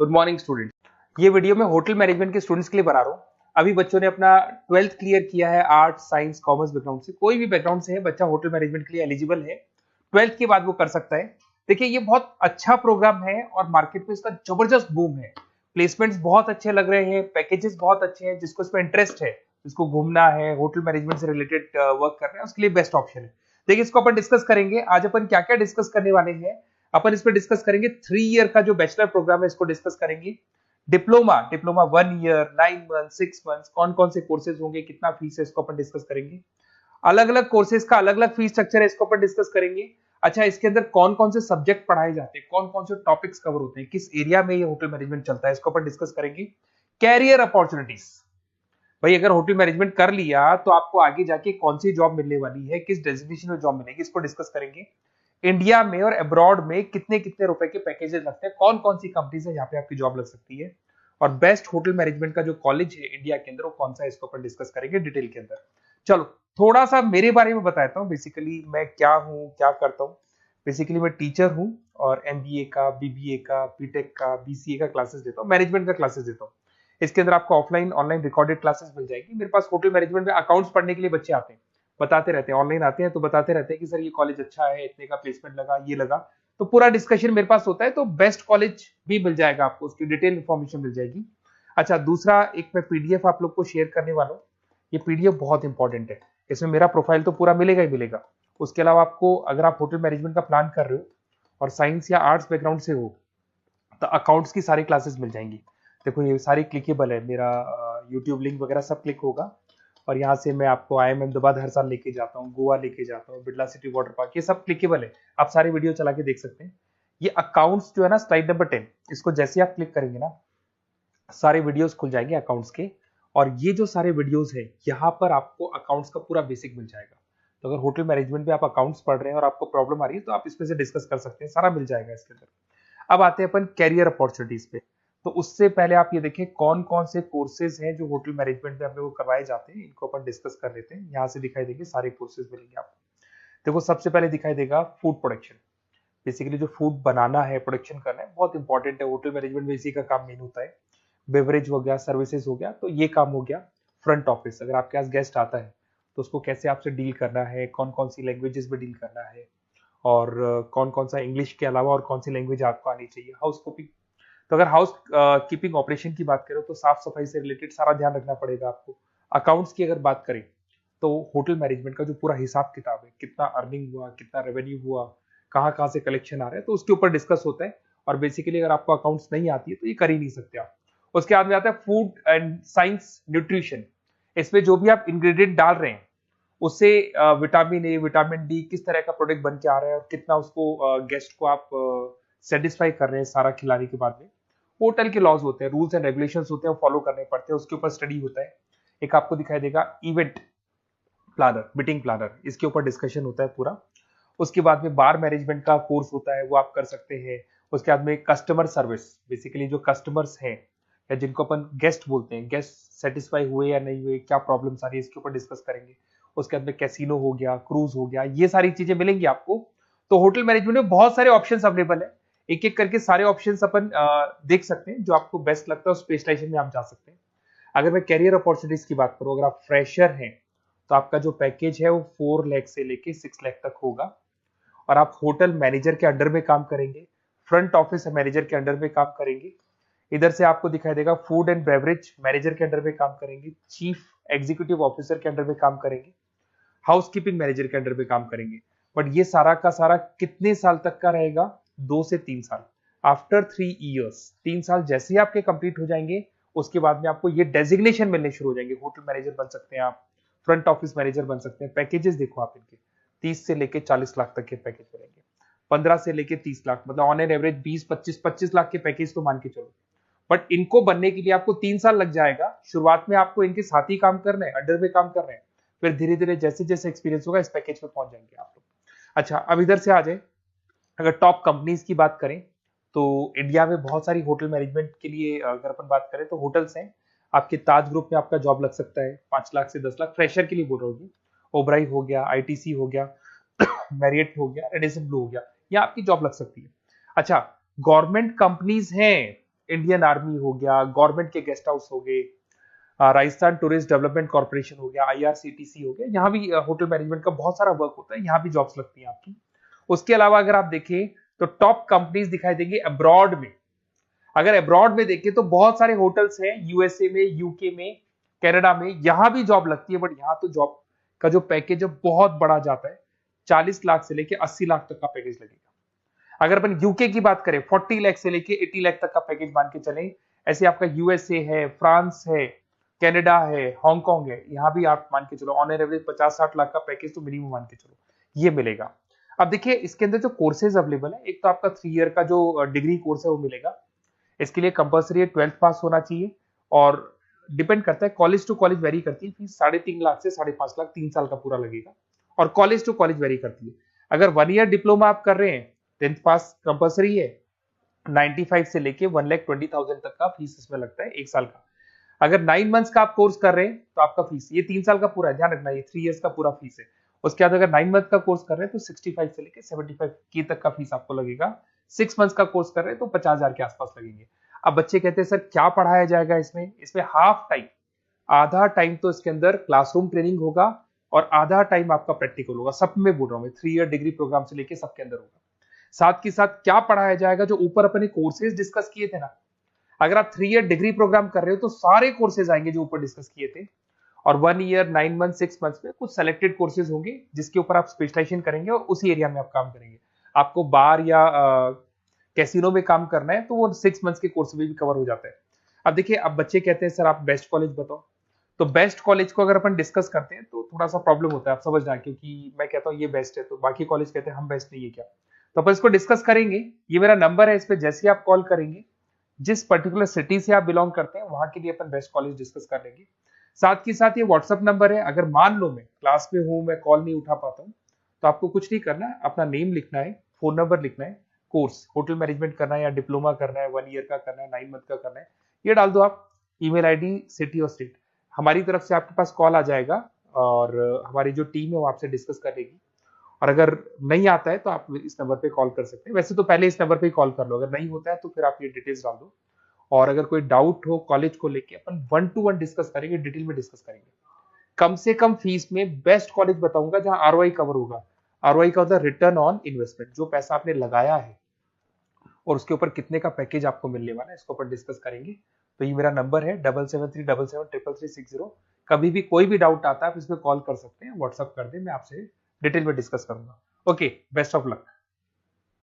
Good morning student. ये video मैं hotel management के स्टूडेंट्स के लिए बना रहा हूँ। अभी बच्चों ने अपना 12th क्लियर किया है, आर्ट्स साइंस कॉमर्स बैकग्राउंड से, कोई भी बैकग्राउंड से है बच्चा होटल मैनेजमेंट के लिए एलिजिबल है। 12th के बाद वो कर सकता है। देखिए ये बहुत अच्छा प्रोग्राम है और मार्केट में इसका जबरदस्त बूम है। प्लेसमेंट्स बहुत अच्छे लग रहे हैं, पैकेजेस बहुत अच्छे हैं। जिसको इसमें इंटरेस्ट है, जिसको घूमना है, होटल मैनेजमेंट से रिलेटेड वर्क करना है, उसके लिए बेस्ट ऑप्शन है। देखिए इसको अपन डिस्कस करेंगे। आज अपन क्या क्या डिस्कस करने वाले हैं। अपन इसमें डिस्कस करेंगे 3 ईयर का जो बैचलर प्रोग्राम है, इसको डिस्कस करेंगे। Diploma diploma 1 year, 9 month, 6 month, कौन कौन से कोर्सेज होंगे, कितना फीस है, इसको अपन डिस्कस करेंगे। अलग अलग कोर्सेज का अलग अलग फीस स्ट्रक्चर है, इसको अपन डिस्कस करेंगे। अच्छा, इसके अंदर कौन कौन से सब्जेक्ट पढ़ाए जाते हैं, कौन कौन से टॉपिक्स कवर होते हैं, किस एरिया में ये होटल मैनेजमेंट चलता है, इसको अपन डिस्कस करेंगे। कैरियर अपॉर्चुनिटीज, भाई अगर होटल मैनेजमेंट कर लिया तो आपको आगे जाके कौन सी जॉब मिलने वाली है, किस डेजिग्नेशन में जॉब मिलेगी, इसको डिस्कस करेंगे। इंडिया में और अब्रॉड में कितने कितने रुपए के पैकेजेस लगते हैं, कौन कौन सी कंपनीज है जहां पे आपकी जॉब लग सकती है, और बेस्ट होटल मैनेजमेंट का जो कॉलेज है इंडिया के अंदर वो कौन सा है, इसको अपन डिस्कस करेंगे डिटेल के अंदर। चलो थोड़ा सा मेरे बारे में बताता हूँ। बेसिकली मैं क्या हूँ, क्या करता हूँ। बेसिकली मैं टीचर हूँ और एमबीए का, बीबीए का, बीटेक का, बीसीए का क्लासेस देता हूँ, मैनेजमेंट का क्लासेस देता हूँ। इसके अंदर आपको ऑफलाइन ऑनलाइन रिकॉर्डेड क्लासेस मिल जाएगी। मेरे पास होटल मैनेजमेंट में अकाउंट्स पढ़ने के लिए बच्चे आते हैं, बताते रहते हैं, ऑनलाइन आते हैं तो बताते रहते हैं कि सर ये कॉलेज अच्छा है, इतने का प्लेसमेंट लगा, ये लगा। तो पूरा डिस्कशन मेरे पास होता है। तो बेस्ट कॉलेज भी मिल जाएगा आपको, उसकी डिटेल इंफॉर्मेशन मिल जाएगी। अच्छा, दूसरा एक मैं पीडीएफ आप लोग को शेयर करने वाला हूँ। ये पीडीएफ बहुत इंपॉर्टेंट है, इसमें मेरा प्रोफाइल तो पूरा मिलेगा ही मिलेगा। उसके अलावा आपको अगर आप होटल मैनेजमेंट का प्लान कर रहे हो और साइंस या आर्ट्स बैकग्राउंड से हो तो अकाउंट्स की सारी क्लासेस मिल जाएंगी। देखो ये सारी क्लिकेबल है, मेरा यूट्यूब लिंक वगैरह सब क्लिक होगा। और यहाँ से मैं आपको आईएम अहमदाबाद हर साल लेके जाता हूँ, गोवा लेके जाता हूँ, बिरला सिटी वाटर पार्क, ये सब क्लिकेबल है। आप सारी वीडियो चला के देख सकते हैं। ये अकाउंट्स जो है ना, स्लाइड नंबर 10, इसको जैसे आप क्लिक करेंगे ना, सारे वीडियोस खुल जाएंगे अकाउंट्स के। और ये जो सारे वीडियोस है, यहाँ पर आपको अकाउंट्स का पूरा बेसिक मिल जाएगा। तो अगर होटल मैनेजमेंट में आप अकाउंट्स पढ़ रहे हैं और आपको प्रॉब्लम आ रही है तो आप इसमें से डिस्कस कर सकते हैं, सारा मिल जाएगा इसके अंदर। अब आते हैं अपन कैरियर अपॉर्चुनिटीज पे। तो उससे पहले आप ये देखें कौन कौन से कोर्सेज हैं जो होटल मैनेजमेंट में अपने को करवाए जाते हैं, इनको अपन डिस्कस कर लेते हैं। यहाँ से दिखाई देंगे सारे कोर्सेज मिलेंगे आपको। देखो सबसे पहले दिखाई देगा फूड प्रोडक्शन। बेसिकली जो फूड बनाना है, प्रोडक्शन करना है, बहुत इंपॉर्टेंट है। होटल मैनेजमेंट में इसी का काम मेन होता है। बेवरेज हो गया, सर्विसेज हो गया, तो ये काम हो गया। फ्रंट ऑफिस, अगर आपके पास गेस्ट आता है तो उसको कैसे आपसे डील करना है, कौन कौन सी लैंग्वेजेस में डील करना है, और कौन कौन सा इंग्लिश के अलावा और कौन सी लैंग्वेज आपको आनी चाहिए। हाउस कीपिंग, तो अगर हाउस कीपिंग ऑपरेशन की बात करें तो साफ सफाई से रिलेटेड सारा ध्यान रखना पड़ेगा आपको। अकाउंट्स की अगर बात करें तो होटल मैनेजमेंट का जो पूरा हिसाब किताब है, कितना अर्निंग हुआ, कितना रेवेन्यू हुआ, कहाँ कहाँ से कलेक्शन आ रहा है, तो उसके ऊपर डिस्कस होता है। और बेसिकली अगर आपको अकाउंट्स नहीं आती है तो ये कर ही नहीं सकते आप। उसके बाद में आता है फूड एंड साइंस न्यूट्रिशन। इसमें जो भी आप इंग्रेडिएंट डाल रहे हैं उससे विटामिन ए, विटामिन डी, किस तरह का प्रोडक्ट बन के आ रहा है और कितना उसको गेस्ट को आप सेटिस्फाई कर रहे हैं सारा खिलाने के बाद में। होटल के लॉज होते हैं, रूल्स एंड रेगुलेशंस होते हैं, वो फॉलो करने पड़ते हैं, उसके ऊपर स्टडी होता है। एक आपको दिखाई देगा इवेंट प्लानर, मीटिंग प्लानर, इसके ऊपर डिस्कशन होता है पूरा। उसके बाद में बार मैनेजमेंट का कोर्स होता है, वो आप कर सकते हैं। उसके बाद में कस्टमर सर्विस, बेसिकली जो कस्टमर्स हैं या जिनको अपन गेस्ट बोलते हैं, गेस्ट सेटिस्फाई हुए या नहीं हुए, क्या प्रॉब्लम्स आ रही है, इसके ऊपर डिस्कस करेंगे। उसके बाद में कैसीनो हो गया, क्रूज हो गया, ये सारी चीजें मिलेंगी आपको। तो होटल मैनेजमेंट में बहुत सारे ऑप्शंस अवेलेबल है। एक एक करके सारे ऑप्शंस अपन देख सकते हैं, जो आपको बेस्ट लगता है उस स्पेशलाइजेशन में आप जा सकते हैं। अगर मैं कैरियर अपॉर्चुनिटीज की बात करूं, अगर आप फ्रेशर हैं तो आपका जो पैकेज है वो 4 लाख से लेके 6 लाख तक होगा। और आप होटल मैनेजर के अंडर में काम करेंगे, फ्रंट ऑफिस मैनेजर के अंडर में काम करेंगे। इधर से आपको दिखाई देगा फूड एंड बेवरेज मैनेजर के अंडर में काम करेंगे, चीफ एग्जीक्यूटिव ऑफिसर के अंडर में काम करेंगे, हाउसकीपिंग मैनेजर के अंडर में काम करेंगे। बट ये सारा का सारा कितने साल तक का रहेगा? 2 से 3 साल। आफ्टर 3 ईयर्स, 3 साल जैसे ही आपके कंप्लीट हो जाएंगे उसके बाद में आपको ये डेजिग्नेशन मिलने शुरू हो जाएंगे। होटल मैनेजर बन सकते हैं आप, फ्रंट ऑफिस मैनेजर बन सकते हैं। पैकेजेस देखो आप इनके, 30 से लेके 40 लाख तक के पैकेज मिलेंगे, 15 से लेके 30 लाख, मतलब ऑन एन एवरेज 20-25 लाख के पैकेज तो मान के चलो। बट इनको बनने के लिए आपको 3 साल लग जाएगा। शुरुआत में आपको इनके साथ ही काम करना है, अंडर में काम कर रहे हैं, फिर धीरे धीरे जैसे जैसे एक्सपीरियंस होगा इस पैकेज पे पहुंच जाएंगे आप लोग। अच्छा, अब इधर से आ जाए, अगर टॉप कंपनीज की बात करें तो इंडिया में बहुत सारी होटल मैनेजमेंट के लिए अगर अपन बात करें तो होटल्स हैं। आपके ताज ग्रुप में आपका जॉब लग सकता है 5 लाख से 10 लाख, फ्रेशर के लिए बोल रहा हूँ। ओबराई हो गया, आईटीसी हो गया, मैरियट हो गया, रेडिसन ब्लू हो गया, ये आपकी जॉब लग सकती है। अच्छा, गवर्नमेंट कंपनीज हैं इंडियन आर्मी हो गया, गवर्नमेंट के गेस्ट हाउस हो गए, राजस्थान टूरिस्ट डेवलपमेंट कॉर्पोरेशन हो गया, आईआरसीटीसी हो गया, यहाँ भी होटल मैनेजमेंट का बहुत सारा वर्क होता है, यहाँ भी जॉब्स लगती हैं आपकी। उसके अलावा अगर आप देखें तो टॉप कंपनीज दिखाई देंगे अब्रॉड में। अगर अब्रॉड में देखें तो बहुत सारे होटल्स हैं यूएसए में, यूके में, कनाडा में, यहां भी जॉब लगती है। बट यहाँ तो जॉब का जो पैकेज है बहुत बड़ा जाता है, 40 लाख से लेके 80 लाख तक का पैकेज लगेगा। अगर अपन यूके की बात करें 40 लाख से लेके 80 लाख तक का पैकेज मान के चले। ऐसे आपका यूएसए है, फ्रांस है, कनाडा है, हांगकांग है, यहाँ भी आप मान के चलो ऑन एन एवरेज 50-60 लाख का पैकेज तो मिनिमम मान के चलो ये मिलेगा। अब देखिए इसके अंदर जो कोर्सेज अवेलेबल है, एक तो आपका 3 ईयर का जो डिग्री कोर्स है वो मिलेगा। इसके लिए कंपलसरी 12th पास होना चाहिए और डिपेंड करता है, कॉलेज टू कॉलेज वेरी करती है फीस। 3.5 लाख से 5.5 लाख 3 साल का पूरा लगेगा और कॉलेज टू कॉलेज वेरी करती है। अगर 1 ईयर डिप्लोमा आप कर रहे हैं, 10th पास कंपलसरी है, 95 से लेके 1,20,000 तक का फीस इसमें लगता है 1 साल का। अगर 9 मंथ्स का आप कोर्स कर रहे हैं तो आपका फीस, ये 3 साल का पूरा है, ध्यान रखना, ये 3 इयर्स का पूरा फीस है। उसके बाद अगर 9 मंथ का कोर्स कर रहे हैं तो 65 से लेके 75 के तक का फीस आपको लगेगा। 6 मंथ्स का कोर्स कर रहे हैं तो 50,000 के आसपास लगेंगे। अब बच्चे कहते हैं सर क्या पढ़ाया जाएगा इसमें? इसमें हाफ टाइम, आधा टाइम तो इसके अंदर क्लासरूम ट्रेनिंग होगा और आधा टाइम आपका प्रैक्टिकल होगा। सब में बोल रहा हूँ मैं, 3 ईयर डिग्री प्रोग्राम से लेके सबके अंदर होगा। साथ के साथ क्या पढ़ाया जाएगा, जो ऊपर अपने कोर्सेज डिस्कस किए थे ना, अगर आप 3 ईयर डिग्री प्रोग्राम कर रहे हो तो सारे कोर्सेज आएंगे जो ऊपर डिस्कस किए थे। और 1 ईयर, 9 मंथ, 6 मंथ्स में कुछ सेलेक्टेड कोर्सेज होंगे जिसके ऊपर आप स्पेशलाइजेशन करेंगे और उसी एरिया में आप काम करेंगे। आपको बार या कैसीनो में काम करना है तो वो 6 मंथ्स के कोर्स में भी कवर हो जाता है। अब देखिए, अब बच्चे कहते हैं सर आप बेस्ट कॉलेज बताओ। तो बेस्ट कॉलेज को अगर अपन डिस्कस करते हैं तो थोड़ा सा प्रॉब्लम होता है, आप समझना, क्योंकि मैं कहता हूँ ये बेस्ट है तो बाकी कॉलेज कहते हैं हम बेस्ट नहीं है क्या। तो अपन इसको डिस्कस करेंगे। ये मेरा नंबर है, इस पे जैसे ही आप कॉल करेंगे, जिस पर्टिकुलर सिटी से आप बिलोंग करते हैं वहां के लिए अपन बेस्ट कॉलेज डिस्कस कर लेंगे। साथ के साथ ये व्हाट्सअप नंबर है, अगर मान लो मैं क्लास में हूं, मैं कॉल नहीं उठा पाता हूँ, तो आपको कुछ नहीं करना है, अपना नेम लिखना है, फोन नंबर लिखना है, कोर्स होटल मैनेजमेंट करना है या डिप्लोमा करना है, 1 ईयर का करना है, 9 मंथ का करना है, ये डाल दो आप, ईमेल आईडी, सिटी और स्टेट। हमारी तरफ से आपके पास कॉल आ जाएगा और हमारी जो टीम है वो आपसे डिस्कस करेगी। और अगर नहीं आता है तो आप इस नंबर पे कॉल कर सकते हैं। वैसे तो पहले इस नंबर पे कॉल कर लो, अगर नहीं होता है तो फिर आप ये डिटेल्स डाल दो। और अगर कोई डाउट हो कॉलेज को लेके, अपन 1 to 1 डिस्कस करेंगे, डिटेल में डिस्कस करेंगे। कम से कम फीस में बेस्ट कॉलेज बताऊंगा जहां आरओआई कवर होगा। आरओआई का होता है रिटर्न ऑन इन्वेस्टमेंट, जो पैसा आपने लगाया है और उसके ऊपर कितने का पैकेज आपको मिलने वाला है, इसको अपन डिस्कस करेंगे। तो ये मेरा नंबर है 7737733360। कभी भी कोई भी डाउट आता है आप इस पर कॉल कर सकते हैं, व्हाट्सअप कर दे, मैं आपसे डिटेल में डिस्कस करूंगा। Okay, best of luck.